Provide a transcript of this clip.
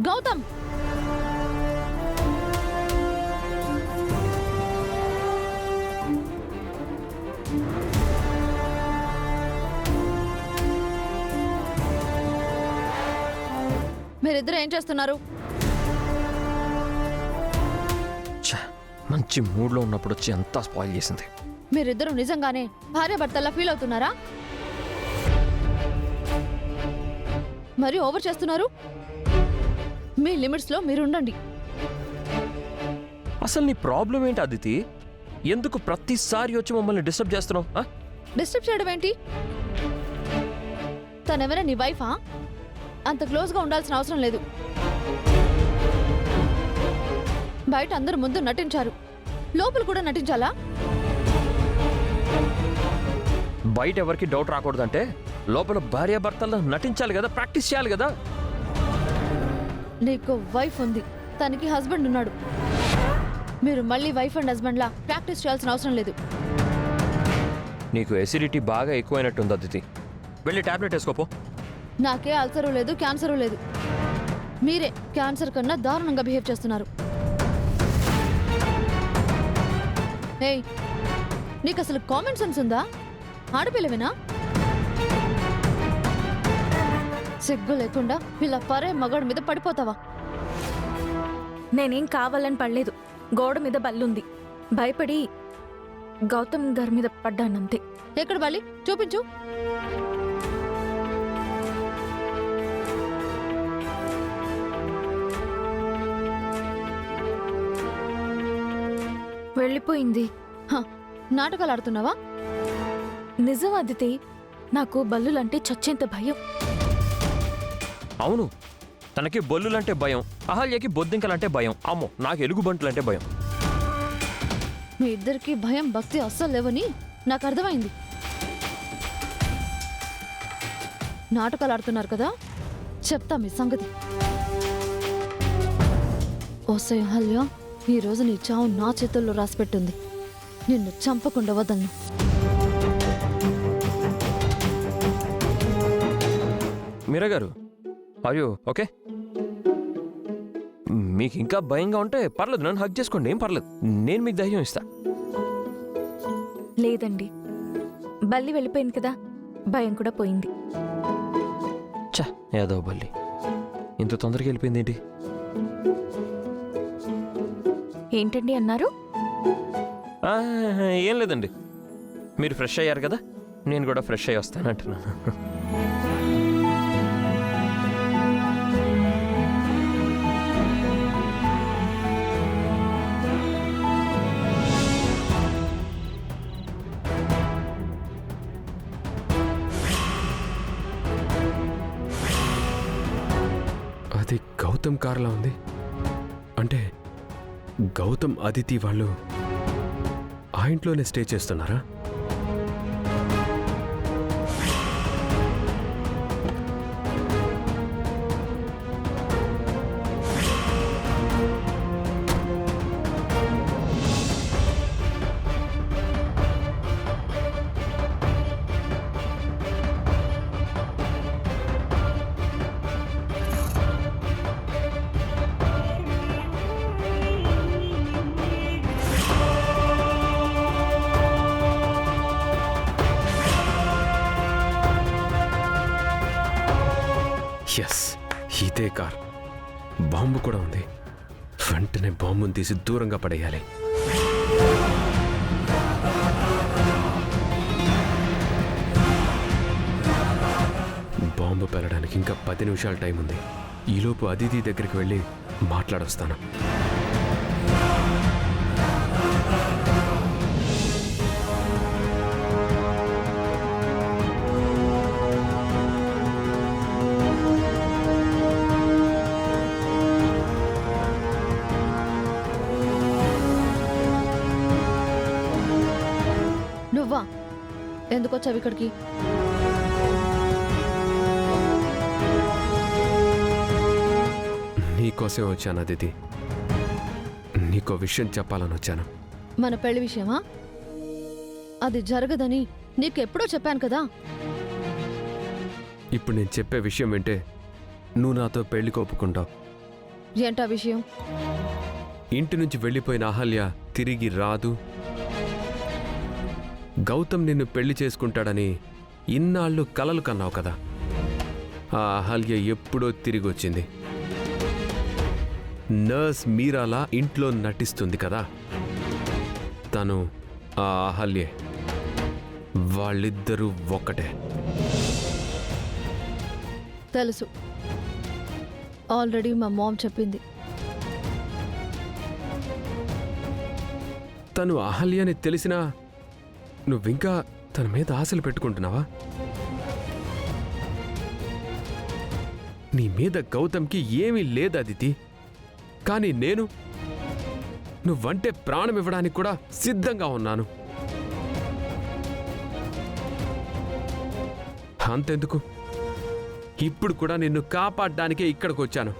గౌతమ్ మీరిద్దరు ఏం చేస్తున్నారు? మంచి మూడ్లో ఉన్నప్పుడు వచ్చి అంతా స్పాయిల్ చేసింది. మీరిద్దరు నిజంగానే భార్యాభర్తల్లా ఫీల్ అవుతున్నారా? మరి ఓవర్ చేస్తున్నారు. మీ లిమిట్స్లో మీరు ఉండండి. అసలు నీ ప్రాబ్లం ఏంటి అదితి? ఎందుకు ప్రతిసారి వచ్చి మమ్మల్ని డిస్టర్బ్ చేస్తున్నావు? డిస్టర్బ్ చేయడం ఏంటి? తనెవరైనా నీ వైఫా? అంత క్లోజ్గా ఉండాల్సిన అవసరం లేదు. బయట అందరు ముందు నటించారు, లోపల కూడా నటించాలా? బయట ఎవరికి డౌట్ రాకూడదంటే లోపల భార్యాభర్తల్లో నటించాలి కదా, ప్రాక్టీస్ చేయాలి కదా. నీకు వైఫ్ ఉంది, తనకి హస్బెండ్ ఉన్నాడు. మీరు మళ్ళీ వైఫ్ అండ్ హస్బెండ్లా ప్రాక్టీస్ చేయాల్సిన అవసరం లేదు. నీకు ఎసిడిటీ బాగా ఎక్కువైనట్టుంది అదితి. వెళ్ళి టాబ్లెట్ వేసుకోపో. నాకే అల్సరు లేదు, క్యాన్సరు లేదు. మీరే క్యాన్సర్ కన్నా దారుణంగా బిహేవ్ చేస్తున్నారు. ఏయ్, నీకు అసలు కామన్ సెన్స్ ఉందా? ఆడపిల్లవేనా? సిగ్గు లేకుండా ఇలా పరే మగాడి మీద పడిపోతావా? నేనేం కావాలని పడలేదు. గోడ మీద బల్లుంది, భయపడి గౌతమ్ గారి మీద పడ్డానంతే. ఎక్కడ బలి? చూపించు. వెళ్ళిపోయింది. నాటకాలు ఆడుతున్నావా? నిజం అదితి, నాకు బల్లులంటే చచ్చేంత భయం. అవును, తనకి బొల్లులంటే భయం, అహల్యకి బొద్దింకలంటే భయం, అమ్మో నాకు ఎలుగుబంటులంటే భయం. మీ ఇద్దరికి భయం భక్తి అస్సలు లేవని నాకు అర్థమైంది. నాటకాలు ఆడుతున్నారు కదా, చెప్తా మీ సంగతి. ఓసే అహల్య, ఈరోజు నీ చావు నా చేతుల్లో రాసిపెట్టుంది. నిన్ను చంపకుండా వదలను. మీరా గారు, అయ్యో ఓకే. మీకు ఇంకా భయంగా ఉంటే పర్లేదు, నన్ను హగ్ చేసుకోండి, ఏం పర్లేదు. నేను మీకు ధైర్యం ఇస్తా. లేదండి, బల్లి వెళ్ళిపోయింది కదా, భయం కూడా పోయింది. చా ఏదో బల్లి ఇంత తొందరగా వెళ్ళిపోయింది ఏంటి? ఏంటండి అన్నారు? ఏం లేదండి, మీరు ఫ్రెష్ అయ్యారు కదా, నేను కూడా ఫ్రెష్ అయ్యి వస్తానంటున్నాను. అది గౌతమ్ కార్లా ఉంది. అంటే గౌతమ్ అదితి వాళ్ళు ఆ ఇంట్లోనే స్టే చేస్తున్నారా? ఎస్, ఇదే కార్. బాంబు కూడా ఉంది. వెంటనే బాంబుని తీసి దూరంగా పడేయాలి. బాంబు పెరగడానికి ఇంకా 10 నిమిషాల టైం ఉంది. ఈలోపు అదితి దగ్గరికి వెళ్ళి మాట్లాడొస్తాను. నువ్వా? ఎందుకు వచ్చావు ఇక్కడికి? నీకోసం వచ్చాను అదితి. నీకో విషయం చెప్పాలని వచ్చాను. మన పెళ్లి విషయమా? అది జరగదని నీకెప్పుడో చెప్పాను కదా. ఇప్పుడు నేను చెప్పే విషయం వింటే నువ్వు నాతో పెళ్లికి ఒప్పుకుంటావు. ఏంటా విషయం? ఇంటి నుంచి వెళ్ళిపోయిన అహల్య తిరిగి రాదు, గౌతమ్ నిన్ను పెళ్లి చేసుకుంటాడని ఇన్నాళ్ళు కలలు కన్నావు కదా, ఆ అహల్య ఎప్పుడో తిరిగి వచ్చింది. నర్స్ మీరాలా ఇంట్లో నటిస్తుంది కదా, తను ఆ అహల్యే. వాళ్ళిద్దరూ ఒక్కటే. తెలుసు, ఆల్రెడీ మా మామ్ చెప్పింది. తను అహల్య అని తెలిసినా నువ్వింకా తన మీద ఆశలు పెట్టుకుంటున్నావా? నీ మీద గౌతమ్కి ఏమీ లేదు అదితి, కానీ నేను నువ్వంటే ప్రాణం ఇవ్వడానికి కూడా సిద్ధంగా ఉన్నాను. అంతెందుకు, ఇప్పుడు కూడా నిన్ను కాపాడడానికే ఇక్కడికి వచ్చాను.